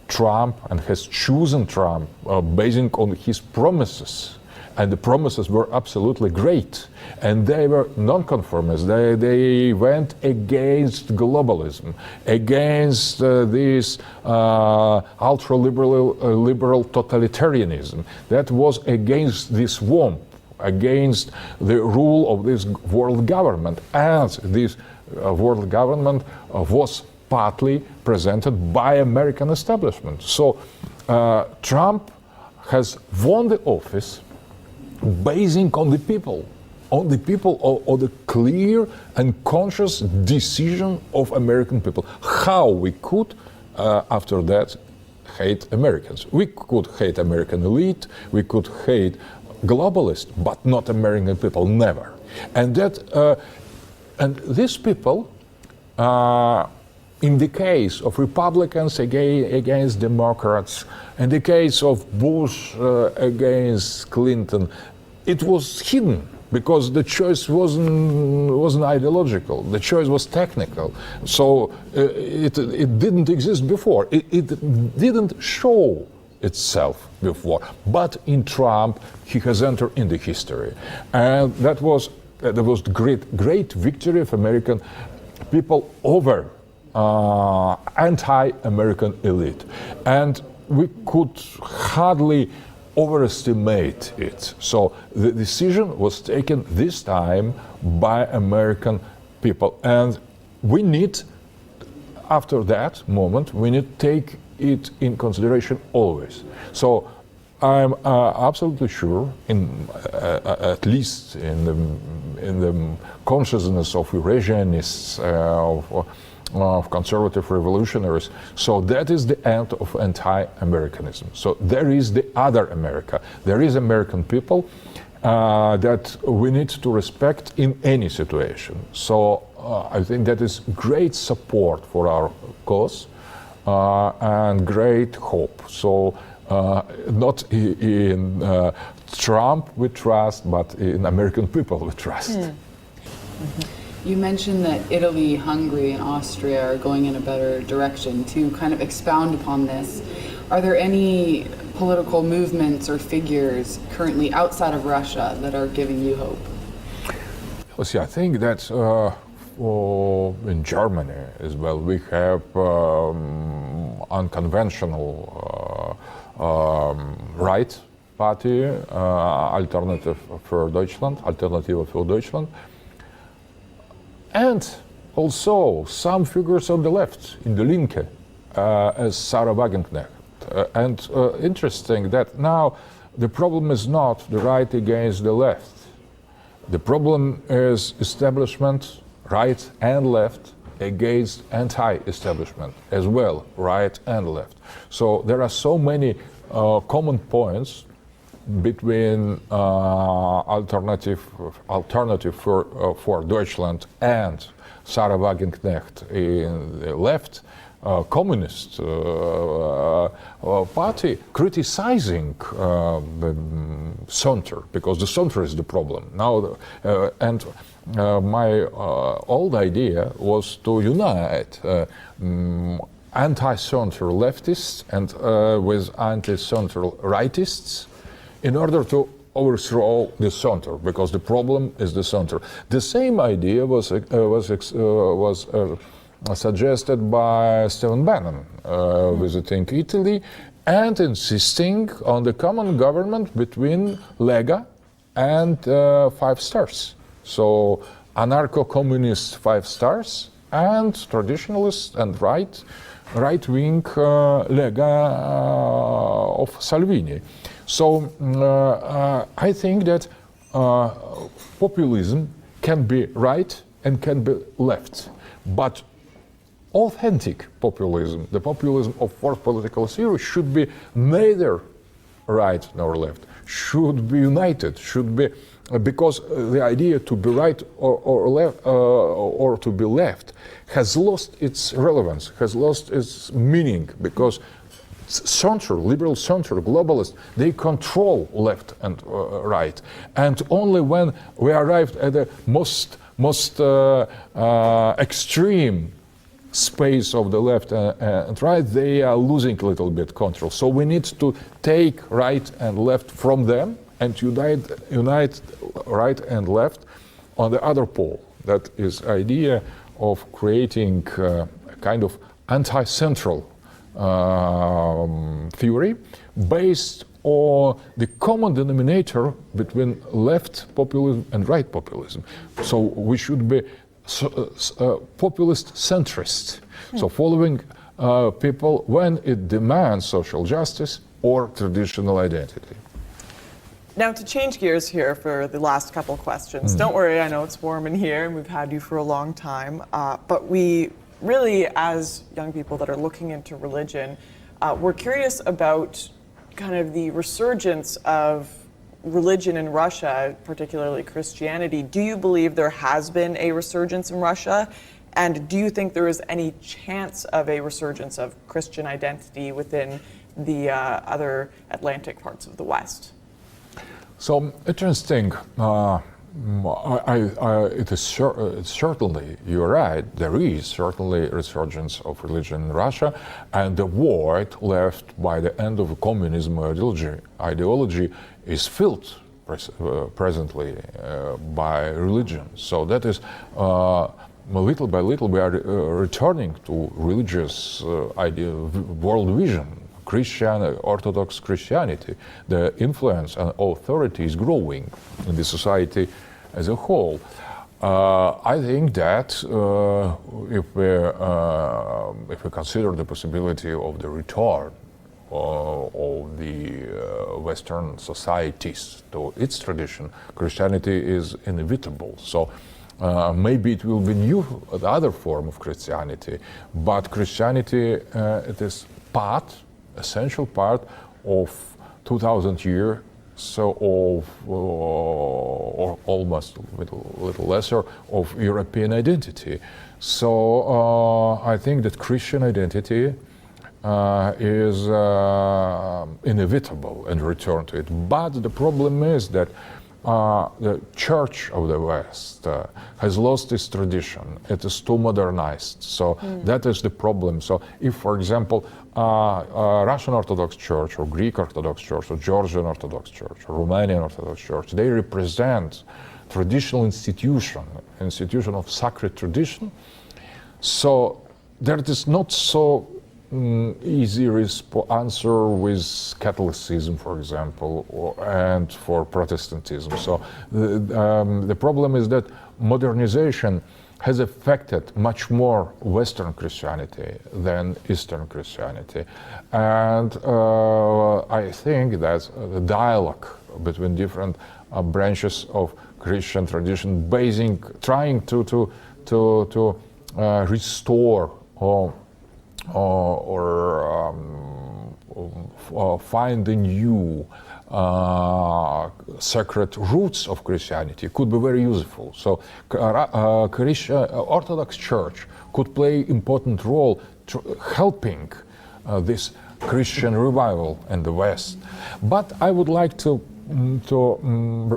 Trump and has chosen Trump basing on his promises. And the promises were absolutely great. And they were nonconformists. They went against globalism, against this ultra-liberal totalitarianism. That was against this swamp, against the rule of this world government. And this world government was partly presented by American establishment. So Trump has won the office basing on the people, on the clear and conscious decision of American people. How we could, after that, hate Americans. We could hate American elite, we could hate globalists, but not American people, never. And that, and these people, in the case of Republicans against Democrats, in the case of Bush against Clinton, it was hidden because the choice wasn't ideological. The choice was technical. So it didn't exist before. It didn't show itself before. But in Trump, he has entered in the history, and that was great victory of American people over anti-American elite, and we could hardly overestimate it. So the decision was taken this time by American people, and we need, after that moment, we need to take it in consideration always. So I'm absolutely sure, at least in the consciousness of Eurasianists, of conservative revolutionaries. So that is the end of anti-Americanism. So there is the other America. There is American people that we need to respect in any situation. So I think that is great support for our cause and great hope. So not in Trump we trust, but in American people we trust. You mentioned that Italy, Hungary, and Austria are going in a better direction. To kind of expound upon this, are there any political movements or figures currently outside of Russia that are giving you hope? Well, see, I think that in Germany as well, we have unconventional right party, Alternative für Deutschland, Alternative für Deutschland, and also some figures on the left, in the Linke, as Sarah Wagenknecht. And interesting that now the problem is not the right against the left. The problem is establishment, right and left, against anti-establishment as well, right and left. So there are so many common points between alternative for Deutschland and Sarah Wagenknecht in the left communist party, criticizing the center, because the center is the problem now. And my old idea was to unite anti-center leftists and with anti-center rightists in order to overthrow the center, because the problem is the center. The same idea was suggested by Stephen Bannon visiting Italy and insisting on the common government between Lega and Five Stars. So anarcho-communist Five Stars and traditionalist and right-wing Lega of Salvini. So I think that populism can be right and can be left, but authentic populism, the populism of fourth political theory, should be neither right nor left, should be united, should be, because the idea to be right or left or to be left has lost its relevance, has lost its meaning, because center, liberal center, globalists, they control left and right, and only when we arrived at the most extreme space of the left and right, they are losing a little bit control. So we need to take right and left from them and unite right and left on the other pole. That is idea of creating a kind of anti-central theory based on the common denominator between left populism and right populism. So we should be populist centrist, so following people when it demands social justice or traditional identity. Now, to change gears here for the last couple questions, don't worry, I know it's warm in here and we've had you for a long time, but we really, as young people that are looking into religion, we're curious about kind of the resurgence of religion in Russia, particularly Christianity. Do you believe there has been a resurgence in Russia? And do you think there is any chance of a resurgence of Christian identity within the other Atlantic parts of the West? So interesting. It is certainly, you're right, there is certainly a resurgence of religion in Russia, and the void left by the end of communism ideology is filled presently by religion. So that is, little by little, we are returning to religious world vision. Orthodox Christianity, the influence and authority is growing in the society as a whole. I think that if we consider the possibility of the return of the Western societies to its tradition, Christianity is inevitable. So maybe it will be new, other form of Christianity, but Christianity it is essential part of 2000 years of, or almost a little lesser, of European identity. So I think that Christian identity is inevitable and return to it. But the problem is that the Church of the West has lost its tradition. It is too modernized. So that is the problem. So if, for example, Russian Orthodox Church or Greek Orthodox Church or Georgian Orthodox Church or Romanian Orthodox Church, they represent traditional institution of sacred tradition. So there is not so easy answer with Catholicism, for example, and for Protestantism. So the problem is that modernization has affected much more Western Christianity than Eastern Christianity. And I think that the dialogue between different branches of Christian tradition, trying to restore or find the new sacred roots of Christianity could be very useful. So Orthodox Church could play important role helping this Christian revival in the West. But I would like to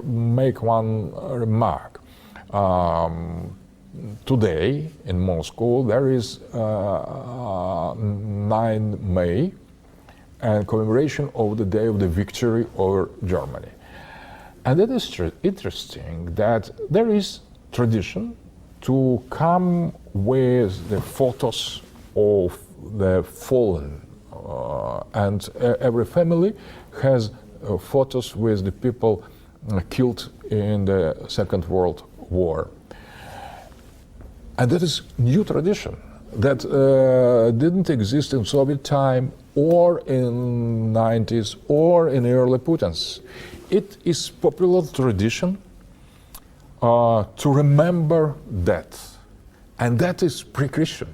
make one remark. Today in Moscow there is 9 May and commemoration of the day of the victory over Germany. And it is interesting that there is tradition to come with the photos of the fallen, and every family has photos with the people killed in the Second World War. And that is new tradition that didn't exist in Soviet time or in 90s or in early Putin's. It is popular tradition to remember that, and that is pre-Christian.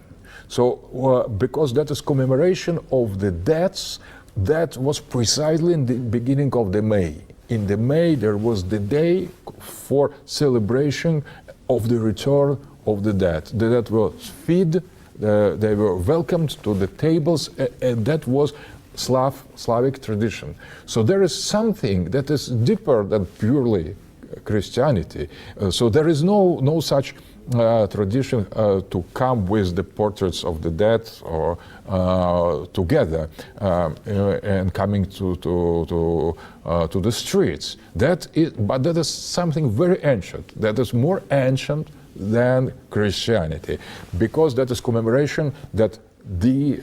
So because that is commemoration of the deaths, that was precisely in the beginning of the May. In the May there was the day for celebration of the return of the dead. The dead was fed, they were welcomed to the tables, and that was Slavic tradition. So there is something that is deeper than purely Christianity. So there is no such tradition to come with the portraits of the dead or together and coming to the streets. But that is something very ancient. That is more ancient than Christianity, because that is commemoration that the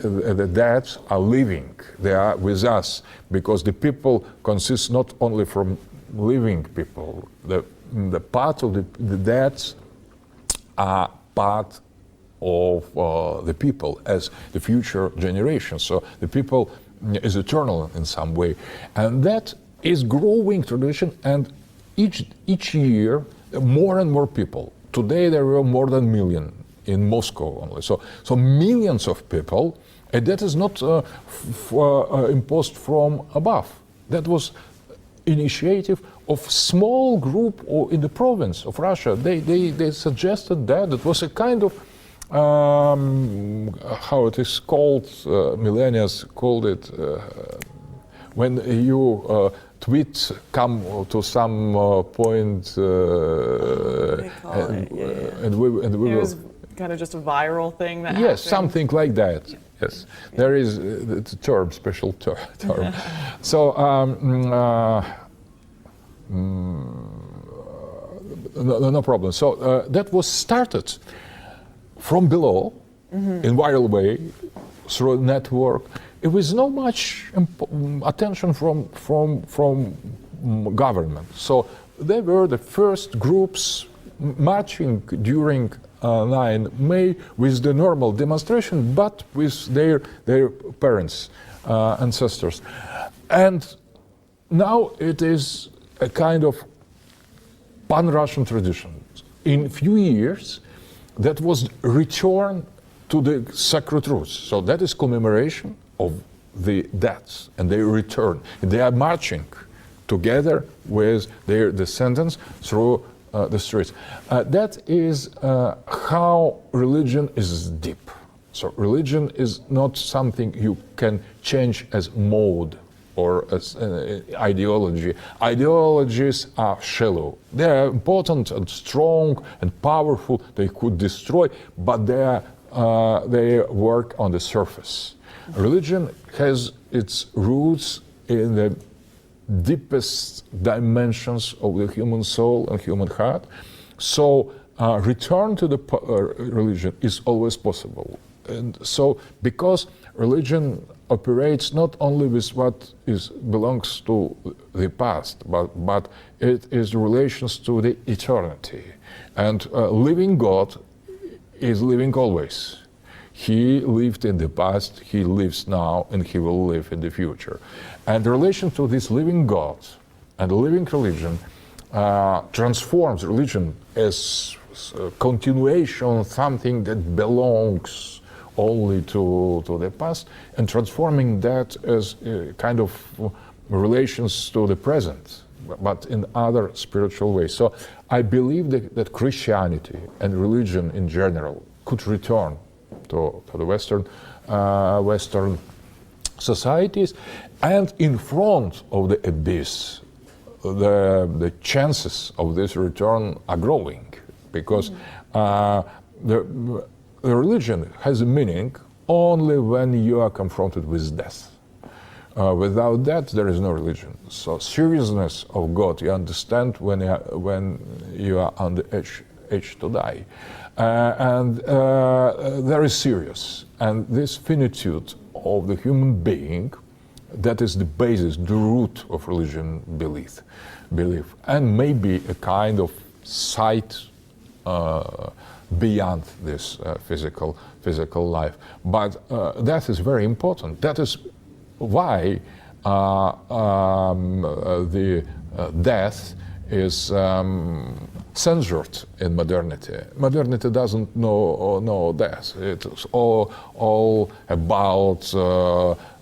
dead are living, they are with us, because the people consist not only from living people, the part of the dead are part of the people as the future generation. So the people is eternal in some way, and that is growing tradition. And each year, more and more people. Today there were more than a million in Moscow only. So millions of people, and that is not imposed from above. That was initiative of small group or in the province of Russia. They suggested that it was a kind of how it is called, millennials called it, when you tweet come to some point and we It will was kind of just a viral thing that yes, happened. something like that. Yes, there is it's a term, special term. So no problem. So that was started from below in viral way through a network. It was no much attention from government. So they were the first groups marching during 9 May with the normal demonstration, but with their parents, ancestors. And now it is a kind of pan-Russian tradition. In few years, that was returned to the sacred roots. So that is commemoration of the deaths, and they return. They are marching together with their descendants through the streets. That is how religion is deep. So religion is not something you can change as mode or as ideology. Ideologies are shallow. They are important and strong and powerful. They could destroy, but they work on the surface. Religion has its roots in the deepest dimensions of the human soul and human heart. So return to the religion is always possible. And so because religion operates not only with what belongs to the past, but it is relations to the eternity. And living God is living always. He lived in the past, he lives now, and he will live in the future. And the relation to this living God and the living religion transforms religion as a continuation, something that belongs only to the past, and transforming that as a kind of relations to the present, but in other spiritual ways. So I believe that Christianity and religion in general could return to the Western societies, and in front of the abyss, the chances of this return are growing, because the religion has a meaning only when you are confronted with death. Without that, there is no religion. So seriousness of God you understand when you are on the edge to die. And very serious. And this finitude of the human being, that is the basis, the root of religion belief, and maybe a kind of sight beyond this physical life. But that is very important. That is why the death is censored in modernity. Modernity doesn't know death. It's all about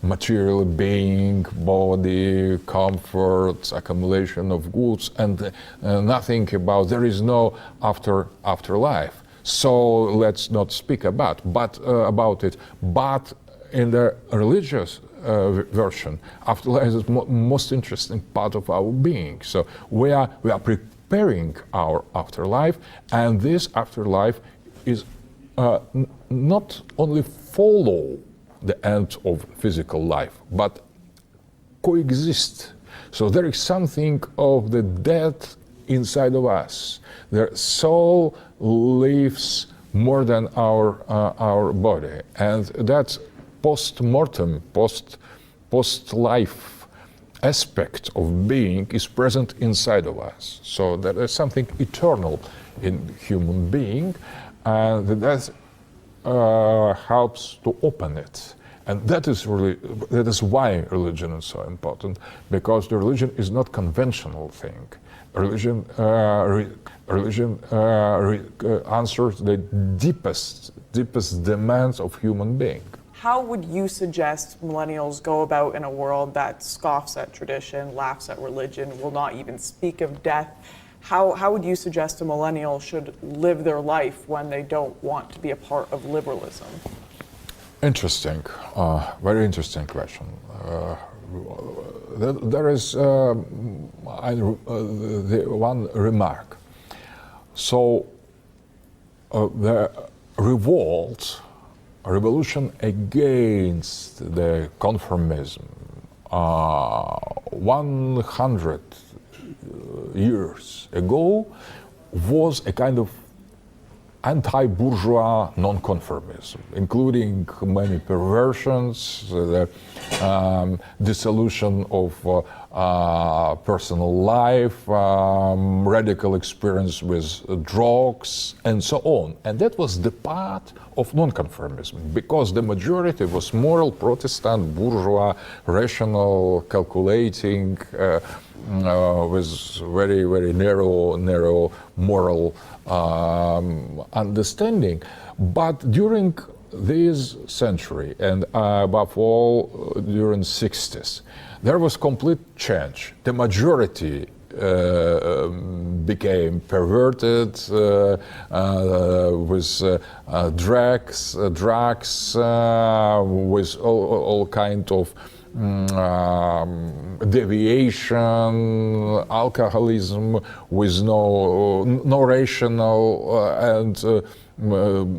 material being, body, comfort, accumulation of goods, and nothing about there is no afterlife. So let's not speak about it. But in the religious version, afterlife is the most interesting part of our being. So we are preparing our afterlife, and this afterlife is not only follow the end of physical life, but coexist. So there is something of the death inside of us. The soul lives more than our body, and that post-mortem, post-life aspect of being is present inside of us. So there is something eternal in human being, and that helps to open it. And that is why religion is so important, because the religion is not conventional thing. Religion answers the deepest demands of human being. How would you suggest millennials go about in a world that scoffs at tradition, laughs at religion, will not even speak of death? How would you suggest a millennial should live their life when they don't want to be a part of liberalism? Interesting, very interesting question. There is the one remark. So the revolution against the conformism 100 years ago was a kind of anti-bourgeois non-conformism, including many perversions, the dissolution of personal life, radical experience with drugs, and so on. And that was the part of non-conformism, because the majority was moral, Protestant, bourgeois, rational, calculating, with very, very narrow moral understanding. But during this century, and above all during the 60s, there was complete change. The majority became perverted with drugs, with all kind of deviation, alcoholism, with no rational and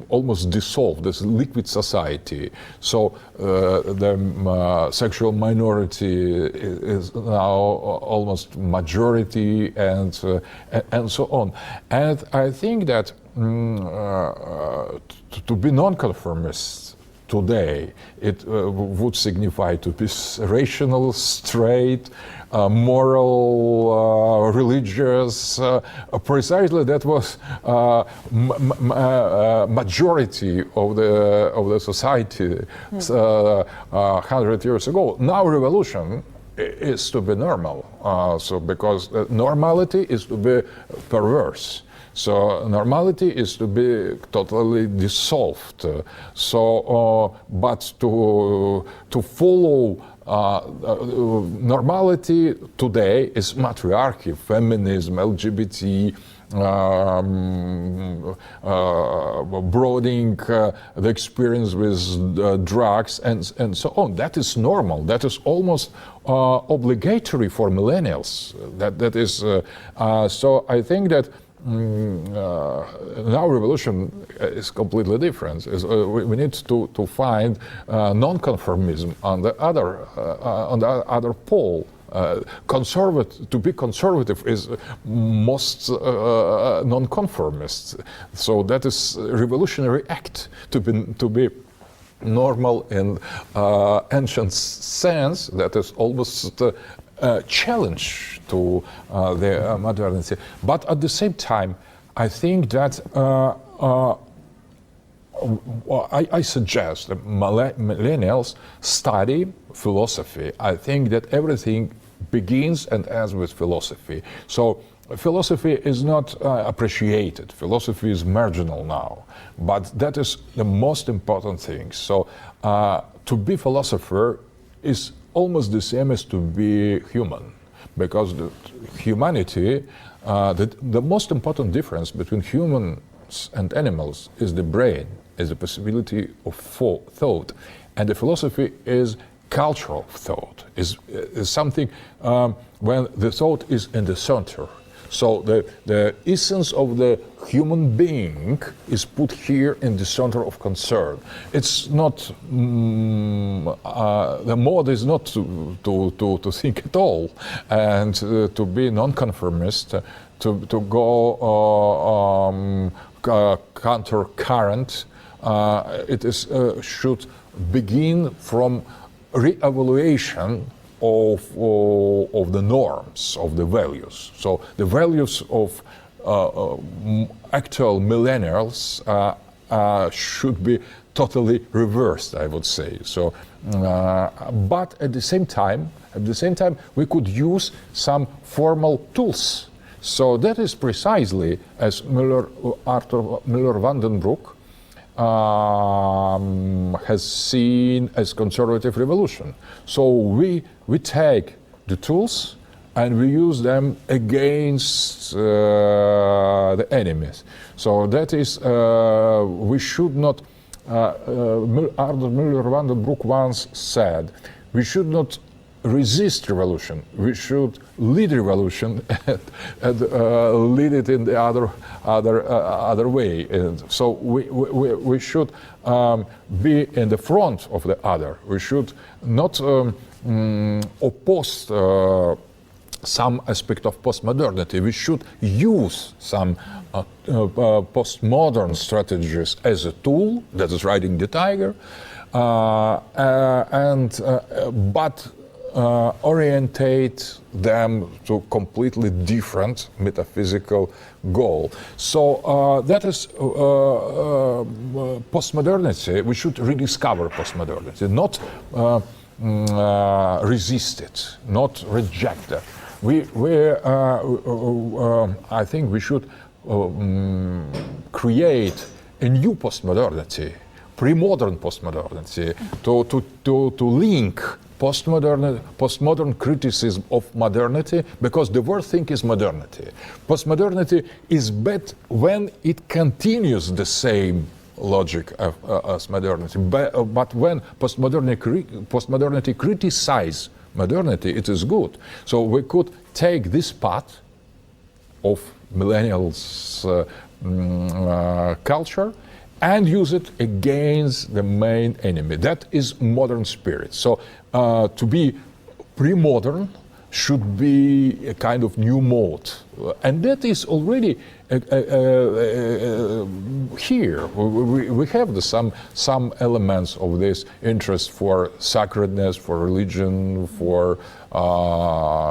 almost dissolved this liquid society. So the sexual minority is now almost majority, and so on. And I think that to be nonconformist today, it would signify to be rational, straight, moral, religious. Precisely that was majority of the society 100 years ago. Now revolution is to be normal. So because normality is to be perverse. So normality is to be totally dissolved. But to follow normality today is matriarchy, feminism, LGBT, broadening the experience with drugs and so on. That is normal. That is almost obligatory for millennials. That is so. I think that. Now revolution is completely different. We need to find non-conformism on the other pole. To be conservative is most non-conformist. So that is a revolutionary act to be normal in ancient sense. That is almost challenge to the modernity. But at the same time, I think that I suggest that millennials study philosophy. I think that everything begins and ends with philosophy. So philosophy is not appreciated. Philosophy is marginal now, but that is the most important thing. So to be philosopher is almost the same as to be human, because the humanity, the most important difference between humans and animals is the brain, is the possibility of thought, and the philosophy is cultural thought, is something when the thought is in the center. So the essence of the human being is put here in the center of concern. It's not, the mode is not to think at all and to be non-conformist, to go counter current. It is should begin from re-evaluation of the norms, of the values. So the values of actual millennials should be totally reversed, I would say. So, but at the same time, we could use some formal tools. So that is precisely as Arthur Miller Vandenbroek has seen as conservative revolution. So we take the tools and we use them against the enemies. So that is, we should not, Arthur Miller Vandenbroek once said, we should not resist revolution, we should lead revolution and lead it in the other way. And so we should be in the front of the other. We should not oppose some aspect of postmodernity. We should use some postmodern strategies as a tool, that is riding the tiger, but orientate them to completely different metaphysical goal. So that is postmodernity. We should rediscover postmodernity, not resist it, not reject it. I think we should create a new postmodernity, pre-modern postmodernity, to link postmodern criticism of modernity, because the word thing is modernity. Postmodernity is bad when it continues the same logic as modernity, but when postmodernity criticizes modernity, it is good. So we could take this path of millennials culture and use it against the main enemy. That is modern spirit. So to be pre-modern should be a kind of new mode. And that is already here. We have some elements of this interest for sacredness, for religion, for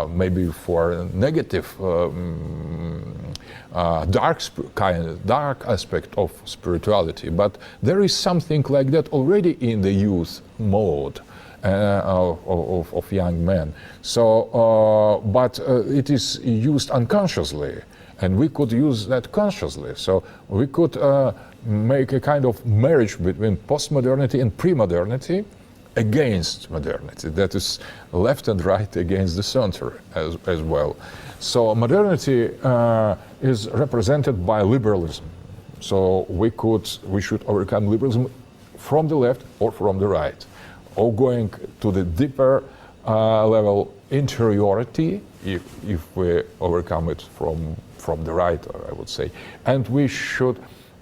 maybe for negative dark aspect of spirituality. But there is something like that already in the youth mode. Of young men. So, but it is used unconsciously, and we could use that consciously. So we could make a kind of marriage between postmodernity and pre-modernity against modernity. That is left and right against the center as well. So modernity is represented by liberalism. So we should overcome liberalism from the left or from the right, or going to the deeper level interiority, if we overcome it from the right, I would say. And we should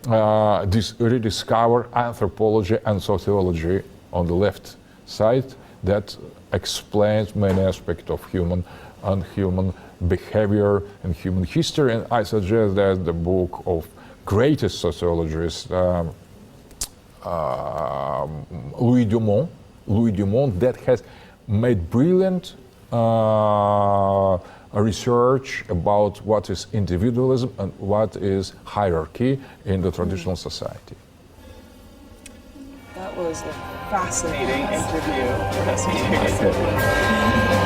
rediscover anthropology and sociology on the left side that explains many aspects of human behavior and human history. And I suggest that the book of greatest sociologists, Louis Dumont, that has made brilliant research about what is individualism and what is hierarchy in the traditional society. That was a fascinating interview, Professor Dugin.